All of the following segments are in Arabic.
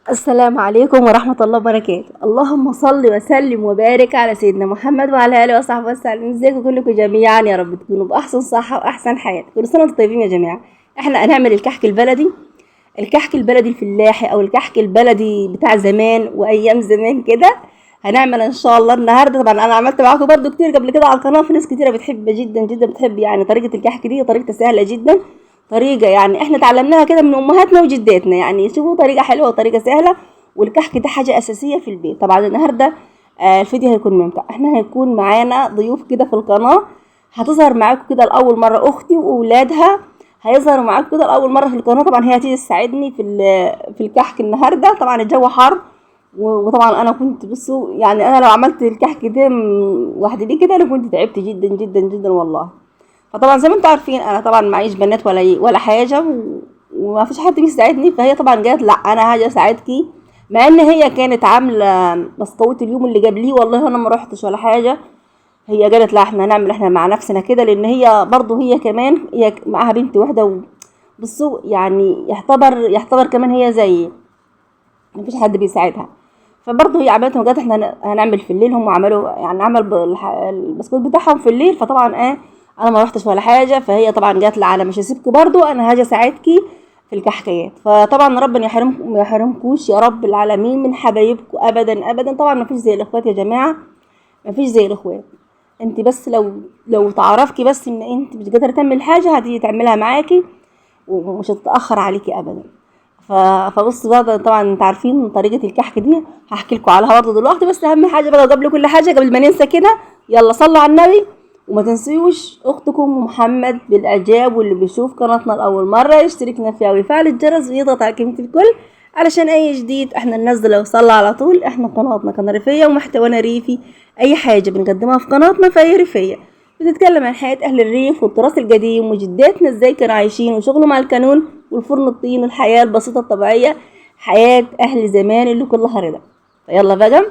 السلام عليكم ورحمة الله وبركاته. اللهم صل وسلم وبارك على سيدنا محمد وعلى آله وصحبه وسلم. ازيكم كلكم جميعا؟ يا رب تكونوا بأحسن صحة وأحسن حياة. كل سنة وانتم طيبين يا جماعة. احنا هنعمل الكحك البلدي، الكحك البلدي الفلاحي أو الكحك البلدي بتاع زمان وأيام زمان كده. هنعمل إن شاء الله النهاردة. طبعا أنا عملت معاكم برضو كتير قبل كده على القناة، في ناس كتيرة بتحب جدا جدا بتحب يعني طريقة الكحك دي. طريقتها سهلة جدا، طريقة يعني احنا اتعلمناها كده من امهاتنا وجداتنا، يعني شوفوا طريقة حلوة وطريقة سهلة. والكحك ده حاجة اساسية في البيت. طبعا النهاردة الفيديو هيكون ممتع. احنا هيكون معانا ضيوف كده في القناة، هتظهر معاكم كده لأول مرة اختي واولادها هيظهروا معاكم كده لأول مرة في القناة. طبعا هي هتيجي تساعدني في الكحك النهاردة. طبعا الجو حر وطبعا انا كنت بصوا يعني انا لو عملت الكحك ده لوحدي دي كده انا كنت تعبت جدا جدا جدا والله. فطبعا زي ما انتم عارفين انا طبعا معيش بنات ولا حاجه وما فيش حد بيساعدني. فهي طبعا جات لا انا هاجي اساعدكي، مع ان هي كانت عامله بسكوت اليوم اللي قبليه والله انا ما روحتش ولا حاجه. هي قالت لا احنا هنعمل احنا مع نفسنا كده، لان هي برضه هي كمان هي معاها بنت واحده بصوا يعني يعتبر كمان هي زي ما فيش حد بيساعدها. فبرضه هي عملتهم وجات احنا هنعمل في الليل. هم عملوا يعني البسكوت بتاعهم في الليل. فطبعا انا ما روحتش ولا حاجه. فهي طبعا جات لي على مش هسيبكم برضه، انا هاجي اساعدكي في الكحكيات. فطبعا ربنا ما يحرمكوش يا رب العالمين من حبايبكم ابدا ابدا. طبعا ما فيش زي الاخوات يا جماعه، ما فيش زي الاخوات. انت بس لو تعرفكي بس ان انت مش قادره تعمل حاجه هتيجي تعملها معاكي ومش هتتاخر عليكي ابدا. فبص بقى طبعا انت عارفين طريقه الكحك دي هحكي لكم عليها برضه دلوقتي. بس اهم حاجه بقى قبل كل حاجه قبل ما ننسى كده، يلا صلوا على النبي وما تنسيوش اختكم محمد بالاعجاب، واللي بيشوف قناتنا لاول مره يشتركنا فيها ويفعل الجرس ويضغط على كلمه الكل علشان اي جديد احنا ننزله يوصل على طول. احنا قناتنا قناه ريفيه ومحتوانا ريفي. اي حاجه بنقدمها في قناتنا فهي ريفيه، بتتكلم عن حياة أهل الريف والتراث القديم وجداتنا ازاي كانوا عايشين وشغلوا مع الكانون والفرن الطين والحياة البسيطة الطبيعية، حياة أهل زمان اللي كلها رضا. فيلا بقى،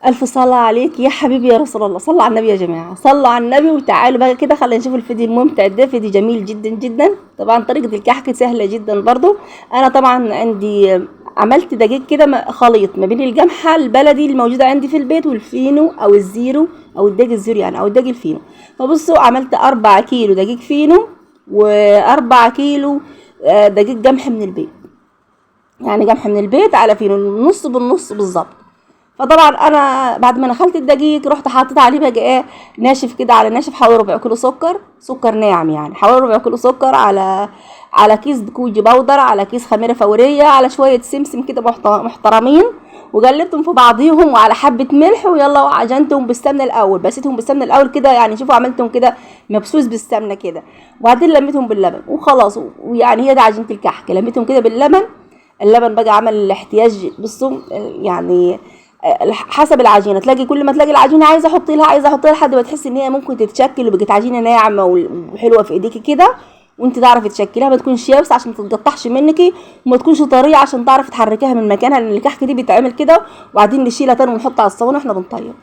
ألف صلاة عليك يا حبيبي يا رسول الله. صلوا على النبي يا جماعة، صلوا على النبي. وتعالوا بقى كده خلينا نشوف الفيديو الممتع ده. فيديو جميل جدا جدا. طبعا طريقة الكحك سهلة جدا برضو. أنا طبعا عندي عملت دقيق كده خليط ما بين القمحة البلدي الموجودة عندي في البيت والفينو أو الزيرو أو الدقيق الزيرو يعني أو الدقيق الفينو. فبصوا عملت 4 كيلو دقيق فينو و4 كيلو دقيق قمح من البيت، يعني قمح من البيت على فينو النص بالنص بالظبط. فطبعا انا بعد ما نخلت الدقيق رحت حاطط عليه بقى ناشف كده على ناشف حوالي ربع كيلو سكر ناعم، يعني حوالي ربع كيلو سكر على كيس كوجي باودر على كيس خميره فوريه على شويه سمسم كده محترمين، وقلبتهم في بعضيهم وعلى حبه ملح ويلا وعجنتهم بالسمنه الاول. بسيتهم بالسمنه الاول كده يعني شوفوا عملتهم كده مبسوس بالسمنه كده، وبعدين لميتهم باللبن وخلاص. ويعني هي ده عجينه الكحك، لميتهم كده باللبن. اللبن بقى عمل الاحتياج بصوا يعني حسب العجينه. تلاقي كل ما تلاقي العجينه عايزه احط لها لحد ما تحس ان هي ممكن تتشكل وبقت عجينه ناعمه وحلوه في ايديكي كده، وانت تعرفي تشكليها. ما تكونش يابسه عشان ما تتقطعش منكي، وما تكونش طريه عشان تعرفي تحركيها من مكانها، لان الكحكه دي بتتعمل كده وبعدين نشيلها تاني ونحطها على الصواني واحنا بنطيب.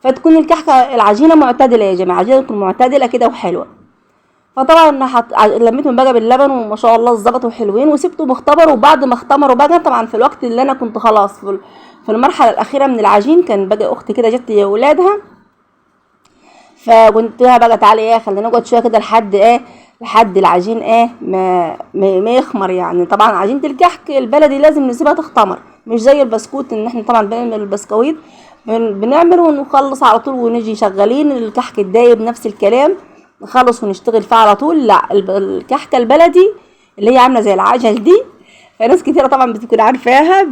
فتكون الكحكه العجينه معتدله يا جماعه، العجينه تكون معتدله كده وحلوه. فطبعا لميتهم بقى باللبن وما شاء الله ظبطوا حلوين وسبتهم اختبروا. وبعد ما اختمروا بقى طبعا في الوقت اللي انا كنت خلاص في المرحله الاخيره من العجين، كان بقى اختي كده جت يا ولادها. فقلت لها بقى تعالي خلينا نقعد شويه كده لحد العجين ما يخمر. يعني طبعا عجينه الكحك البلدي لازم نسيبها تختمر، مش زي البسكوت ان احنا طبعا بنعمل البسكويت بنعمله ونخلص على طول ونجي شغالين. الكحك الدايب نفس الكلام، نخلص ونشتغل فيها على طول. لا الكحكه البلدي اللي هي عامله زي العجل دي، فناس كتيره طبعا بتكون عارفاها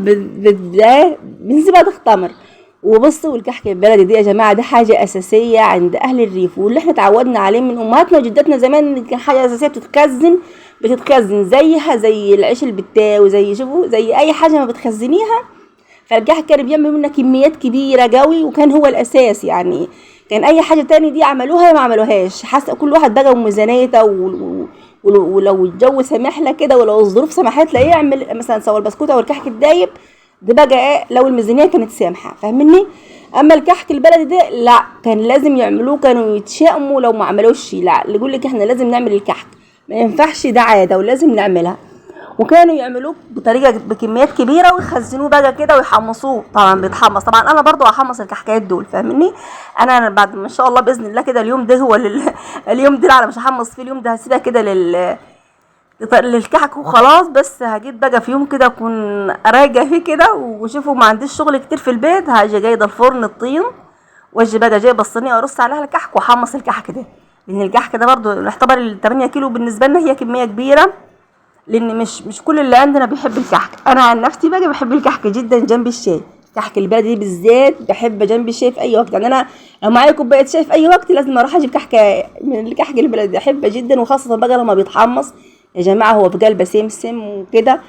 بنسيبها تختمر. وبصوا الكحك البلدي دي يا جماعه دي حاجه اساسيه عند اهل الريف، واللي احنا اتعودنا عليه من امهاتنا وجداتنا زمان. كان حاجه اساسيه بتتخزن زيها زي العيش البتاوي، زي شوفوا زي اي حاجه ما بتخزنيها. فالكحك كان بيعمل منها كميات كبيره قوي وكان هو الاساس. يعني كان اي حاجه تاني دي عملوها ما عملوهاش، حسب كل واحد بقى وميزانيته ولو الجو سمح لك كده ولو الظروف سمحت له يعمل مثلا سواء البسكوت او الكحك الدايب ده بقى لو الميزانيه كانت سامحه، فاهمني؟ اما الكحك البلدي ده لا كان لازم يعملوه، كانوا يتشائموا لو ما عملوش. لا اللي يقول لك احنا لازم نعمل الكحك ما ينفعش، ده عاده ولازم نعملها. وكانوا يعملوه بطريقه بكميات كبيره ويخزنوه بقى كده ويحمصوه. طبعا بيتحمص، طبعا انا برضو هحمص الكحكات دول، فاهمني؟ انا بعد ما ان شاء الله باذن الله كده اليوم ده هو اليوم ده على مش هحمص فيه، اليوم ده هسيبها كده للكحك وخلاص. بس هجيب بقى في يوم كده اكون راجع فيه كده وشوفوا ما عنديش شغل كتير في البيت، هاجي جايبه الفرن الطين واجي بقى جايبه الصينيه وارص عليها الكحك واحمص الكحك ده، لان الكحك ده برضو يعتبر ال 8 كيلو بالنسبه لنا هي كميه كبيره، لان مش كل اللي عندنا بيحب الكحك. انا عن نفسي بقى بحب الكحك جدا جنب الشاي، كحك البلدي بالذات بحب جنب الشاي في اي وقت. يعني انا لو معايا كوبايه شاي في اي وقت لازم اروح اجيب كحكه من الكحك البلدي، احبه جدا. وخاصه بقى لما بيتحمص يا جماعه، هو بقلبه سمسم وكده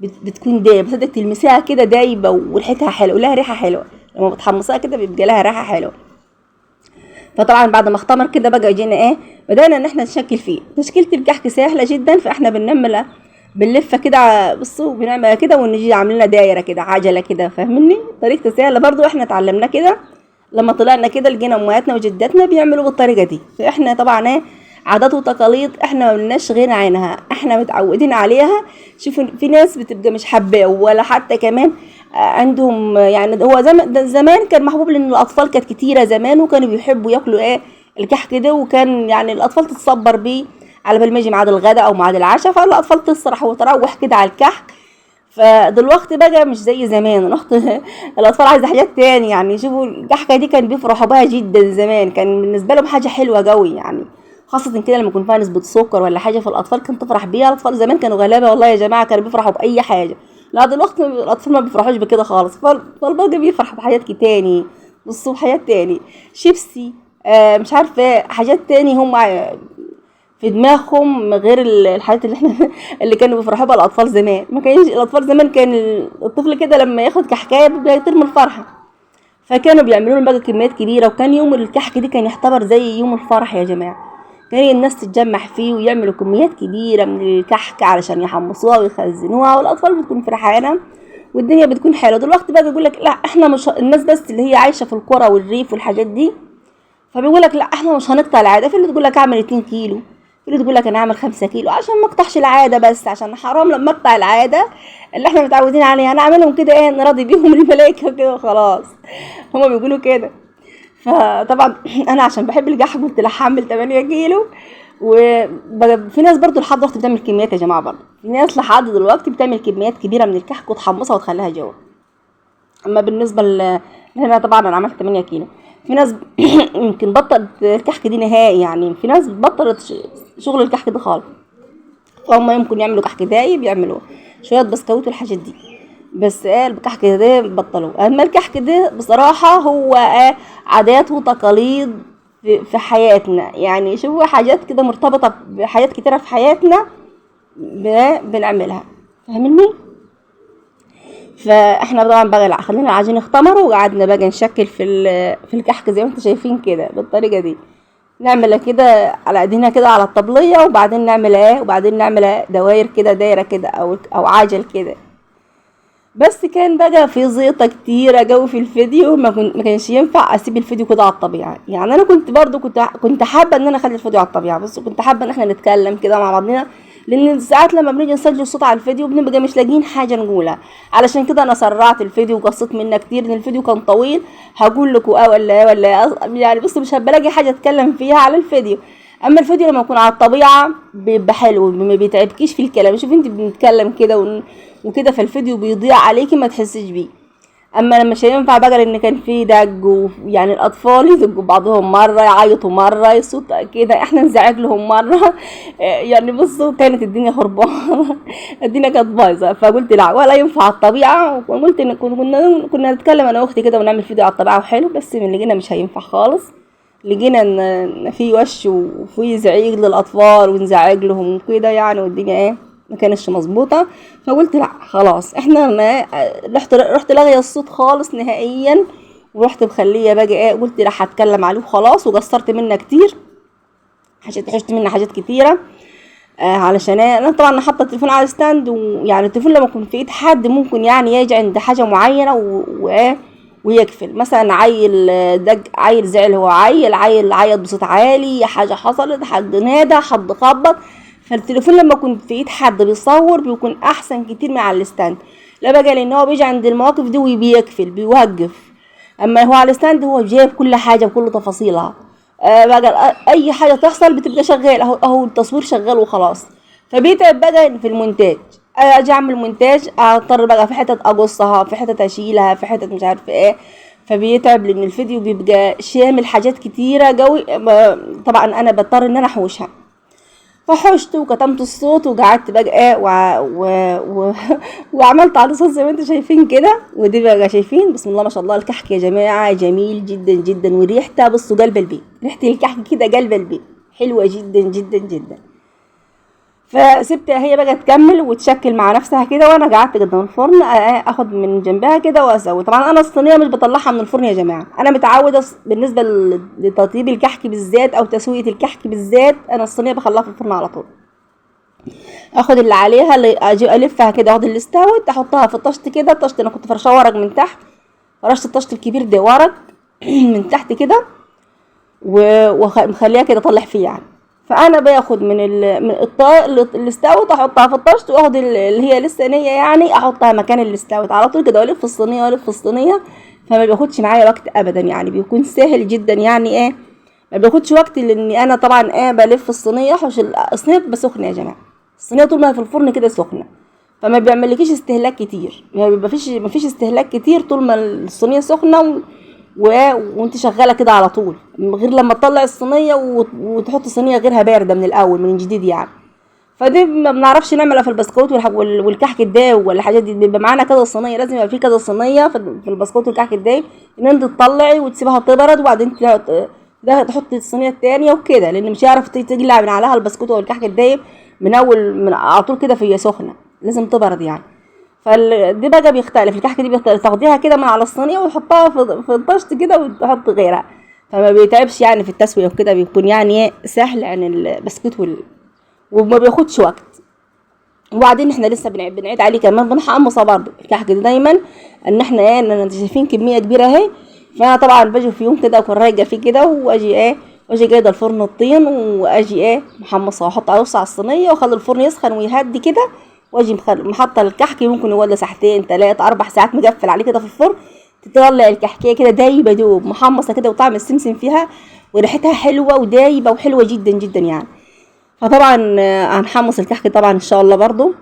بتكون دايب، بتصدق تلمسيها كده دايبه وريحتها حلوه ولها ريحه حلوه، لما بتحمصيها كده بيبقى لها ريحه حلوه. فطبعا بعد ما اختمر كده بقى جينا بدأنا ان احنا نشكل فيه. تشكيلة الكحك سهلة جدا، فاحنا بنعملها بنلفها كده، بصوا بنعملها كده ونجي عاملين دايرة كده عجلة كده، فاهمني؟ طريقة سهلة برضو، احنا اتعلمنا كده لما طلعنا كده لقينا امهاتنا وجداتنا بيعملوا بالطريقة دي. فاحنا طبعا عادات وتقاليد احنا ما لناش غنى عنها، احنا متعودين عليها. شوفوا في ناس بتبقى مش حباه ولا حتى كمان عندهم، يعني هو زمان كان محبوب لان الاطفال كانت كتيره زمان وكانوا بيحبوا ياكلوا الكحك ده، وكان يعني الاطفال تتصبر بيه على بال ما يجي ميعاد الغداء او ميعاد العشاء، فالاطفال تسرح وتروح كده على الكحك. فدلوقتي بقى مش زي زمان، الاطفال عايزه حاجات تاني. يعني شوفوا الكحكه دي كان بيفرحوا بها جدا زمان، كان بالنسبه لهم حاجه حلوه قوي يعني، خاصة كده لما يكون فيها نسبة سكر ولا حاجة، فالأطفال كانت تفرح بيها. الأطفال زمان كانوا غلابة والله يا جماعة، كانوا بيفرحوا بأي حاجة. لا دلوقتي الأطفال ما بيفرحوش بكده خالص، فالباقي بيفرح بحاجات تاني، بصوا حاجات تاني، شيبسي مش عارفة حاجات تاني هم في دماغهم غير الحاجات اللي احنا اللي كانوا بيفرحوا بها الأطفال زمان. ما كانش الأطفال زمان كان الطفل كده لما ياخد كحكاية بيطير من الفرحة، فكانوا بيعملوا لنا بقى كميات كبيرة، وكان يوم الكحك دي كان يعتبر زي يوم الفرح يا جماعة. كان الناس تتجمع فيه ويعملوا كميات كبيرة من الكحك علشان يحمصوها ويخزنوها، والأطفال بتكون فرحانة والدنيا بتكون حلوة. دلوقتي بقى بيقول لك لا احنا مش الناس بس اللي هي عايشة في القرى والريف والحاجات دي، فبيقول لك لا احنا مش هنقطع العادة. في اللي تقول لك اعمل 2 كيلو، في اللي تقول لك انا اعمل 5 كيلو عشان ما اقطعش العادة، بس عشان حرام لما اقطع العادة اللي احنا متعودين عليها. انا اعملهم كده نراضي بيهم الملائكة كده خلاص، هما بيقولوا كده. فطبعا انا عشان بحب الكحك قلت لا هعمل 8 كيلو. وفي ناس برضو لحد دلوقتي بتعمل كميات يا جماعه، برضو في ناس لحد دلوقتي بتعمل كميات كبيره من الكحك وتحمصها وتخليها جوه. اما بالنسبه هنا طبعا انا عملت 8 كيلو. في ناس يمكن بطلت الكحك دي نهائي، يعني في ناس بطلت شغل الكحك ده خالص، فهم يمكن يعملوا كحك دايب، يعملوا شويه بسكوت والحاجات دي، بس الكحك ده بطلوا. اما الكحك ده بصراحه هو عادات وتقاليد في حياتنا، يعني شوفوا حاجات كده مرتبطه بحاجات كتيره في حياتنا بنعملها، فاهميني؟ فاحنا طبعا بقى خلينا العجين اختمر وقعدنا بقى نشكل في الكحك زي ما انتم شايفين كده بالطريقه دي. نعمل كده على ايدينا كده على الطبليه، وبعدين نعمل وبعدين نعمل دواير كده، دايره كده او عجل كده. بس كان بقى في زيطه كتيره جو في الفيديو، ما كانش ينفع اسيب الفيديو كده على الطبيعه. يعني انا كنت برضو كنت حابه ان انا اخلي الفيديو على الطبيعه، بس كنت حابه ان احنا نتكلم كده مع بعضنا، لان ساعات لما بنيجي نسجل صوت على الفيديو بنبقى مش لاقيين حاجه نقولها. علشان كده انا سرعت الفيديو وقصيت منه كتير، لان الفيديو كان طويل. هقول لكم ولا يعني بصوا مش هبقى لاقي حاجه اتكلم فيها على الفيديو. اما الفيديو لما يكون على الطبيعه بيبقى حلو، ما بيتعبكيش في الكلام. شوف انت بنتكلم كده وكده، فالفيديو بيضيع عليكي ما تحسيش بيه. اما لما مش هينفع بقى لان كان في دج، يعني الاطفال يدقوا بعضهم مره، يعيطوا مره، يصوت كده، احنا نزعج لهم مره يعني بصوا كانت الدنيا خربانه الدنيا كانت بايظه. فقلت لا ولا ينفع على الطبيعه، وقلت ان كنا نتكلم انا واختي كده ونعمل فيديو على الطبيعه وحلو، بس من لقينا مش هينفع خالص. لقينا ان في وش وفي زعيق للاطفال ونزعج لهم وكده يعني، والدنيا ما كانتش مظبوطه. فقلت لا خلاص احنا رحت لاغيه الصوت خالص نهائيا، ورحت مخليه بقى قلت لا هتكلم عليه خلاص، وقصرت منه كتير، حشت منه حاجات كتيره. علشان انا طبعا حاطه التليفون على ستاند، ويعني التليفون لما يكون في ايد حد ممكن يعني يجي عند حاجه معينه ويقفل. مثلا عيل عيل زعل، هو عيل عيط بصوت عالي، حاجه حصلت، حد نادى، حد خبط، فالتليفون لما كنت في ايد حد بيصور بيكون احسن كتير من على الستاند. لا بقى لان هو بيجي عند المواقف دي وبيقفل بيوقف، اما هو على الستاند هو جايب كل حاجه بكل تفاصيلها. بقى اي حاجه تحصل بتبقى شغال اهو التصوير شغال وخلاص. فبيتعب بقى في المونتاج، اجي اعمل مونتاج اضطر بقى في حتت اقصها، في حتت اشيلها، في حتت مش عارفه ايه. فبيتعب لان الفيديو بيبقى شامل حاجات كتيره قوي، طبعا انا بضطر ان انا احوشها. فحوشت وكتمت الصوت وقعدت بقى ايه وعملت على صوت زي ما انتم شايفين كده. ودي بقى شايفين بسم الله ما شاء الله الكحك يا جماعه جميل جدا جدا، وريحته بصوا قلب البيت، ريحه الكحك كده قلب البيت حلوه جدا جدا جدا. فسبتها هي بقى تكمل وتشكل مع نفسها كده، وانا قعدت قدام الفرن اخد من جنبها كده واسوي. طبعا انا الصينيه مش بطلعها من الفرن يا جماعه، انا متعوده بالنسبه لتطيب الكحك بالذات او تسويه الكحك بالذات انا الصينيه بخليها في الفرن على طول. اخد اللي عليها اللي اجي الفها كده، اخد اللي استوت احطها في الطشت كده. الطشت انا كنت فرشاه ورق من تحت، فرشت الطشت الكبير ده ورق من تحت كده ومخليها كده اطلع فيه يعني. فانا باخد من اللي استوت احطها في الطشت، واخد اللي هي لسه نيه يعني احطها مكان اللي استوت على طول كده، والف الصينيه والف الصينيه. فما بياخدش معايا وقت ابدا يعني، بيكون سهل جدا يعني ايه، ما بياخدش وقت لاني انا طبعا ايه بلف الصينيه. حوش الصينيه بتبقى سخنه يا جماعه، الصينيه طول ما هي في الفرن كده سخنه، فما بيعملكيش استهلاك كتير يعني، ما فيش استهلاك كتير طول ما الصينيه سخنه وانت شغاله كده على طول، غير لما تطلع الصينيه وتحط صينيه غيرها بارده من الاول من جديد يعني. فدي ما بنعرفش نعملها في البسكوت والكحك الدايب ولا الحاجات دي، بيبقى معانا كذا صينيه، لازم يبقى في كذا صينيه في البسكوت والكحك الدايب، ان انت تطلعي وتسيبها تبرد وبعدين تحطي الصينيه التانية وكده، لان مش هيعرف تقلع من عليها البسكوت والكحك الدايب من على طول كده فهي سخنه، لازم تبرد يعني. فدي بقى بيختلف، الكحكه دي بيختلف، تاخديها كده من على الصينيه وتحطها في الطشت كده وتحط غيرها، فما بيتعبش يعني في التسويه وكده، بيكون يعني سهل عن البسكوت وما بياخدش وقت. وبعدين احنا لسه بنعيد عليه كمان بنحمصها برضه الكحكه دي دايما، ان احنا ايه ان انتوا شايفين كميه كبيره اهي. فانا طبعا باجي في يوم كده اكون رايقه فيه كده واجي جايبه الفرن الطين واجي محمصها واحطها على الصينيه واخلي الفرن يسخن ويهدي كده، واجي محطه الكحك ممكن يولع ساعتين 3 4 ساعات مقفل عليه كده في الفرن، تطلع الكحكيه كده دايبه دوب محمصه كده وطعم السمسم فيها وريحتها حلوه ودايبه وحلوه جدا جدا يعني. فطبعا هنحمص الكحك طبعا ان شاء الله برضو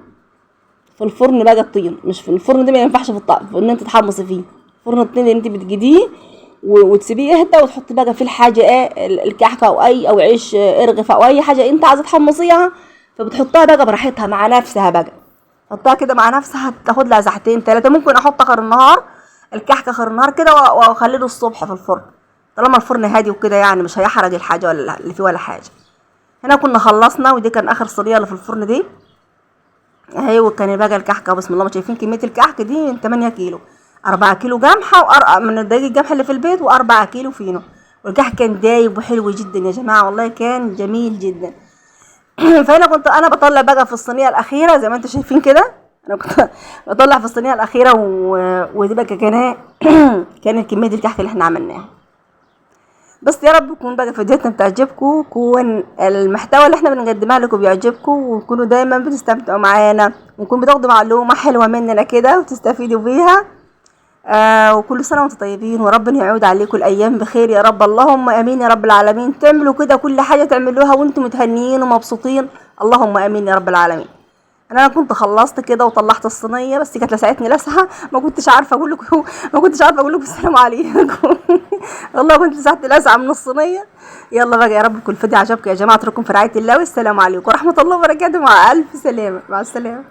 في الفرن بقى الطين، مش في الفرن ده ما ينفعش في ان انت تحمصي فيه، فرن الطين اللي انت بتجيبيه وتسيبيه يهدى وتحطي بقى فيه الحاجه الكحكه او عيش ارغف او اي حاجه انت عايزه تحمصيها، فبتحطها بقى براحتها مع نفسها بقى، حطها كده مع نفسها تاخد لها ساعتين 3. ممكن احط اخر النهار الكحك اخر النهار كده واخليه الصبح في الفرن طالما الفرن هادي وكده يعني، مش هيحرق الحاجه ولا اللي فيه ولا حاجه. هنا كنا خلصنا ودي كان اخر صينيه اللي في الفرن دي اهي، وكان بقى الكحكه بسم الله ما شايفين كميه الكحك دي من 8 كيلو، 4 كيلو قمحه من الدقيق القمح اللي في البيت و4 كيلو فينو، والكحك كان دايب وحلو جدا يا جماعه والله كان جميل جدا. فهنا كنت انا بطلع بقى في الصينيه الاخيره زي ما انتم شايفين كده، انا كنت بطلع في الصينيه الاخيره ودي بقى كانت كميه الكحك اللي احنا عملناها. بس يا رب يكون بقى فيديوهاتنا بتعجبكم، يكون المحتوى اللي احنا بنقدمها لكم بيعجبكم، وتكونوا دايما بتستمتعوا معانا، ونكون بتاخدوا معلومه حلوه مننا كده وتستفيدوا بيها. وكل سنه وانتم طيبين، وربنا يعود عليكم الايام بخير يا رب، اللهم امين يا رب العالمين. تعملوا كده كل حاجه تعملوها وانتم متهنيين ومبسوطين، اللهم امين يا رب العالمين. انا كنت خلصت كده وطلعت الصينيه، بس كانت لسعتني لسعه ما كنتش عارفه اقول لكم السلام عليكم. والله كنت لسعت لسعه من الصينيه. يلا بقى يا رب كل فيديو عجبكم يا جماعه، اترككم في رعايه الله والسلام عليكم ورحمه الله وبركاته، مع الف سلامه، مع السلامه.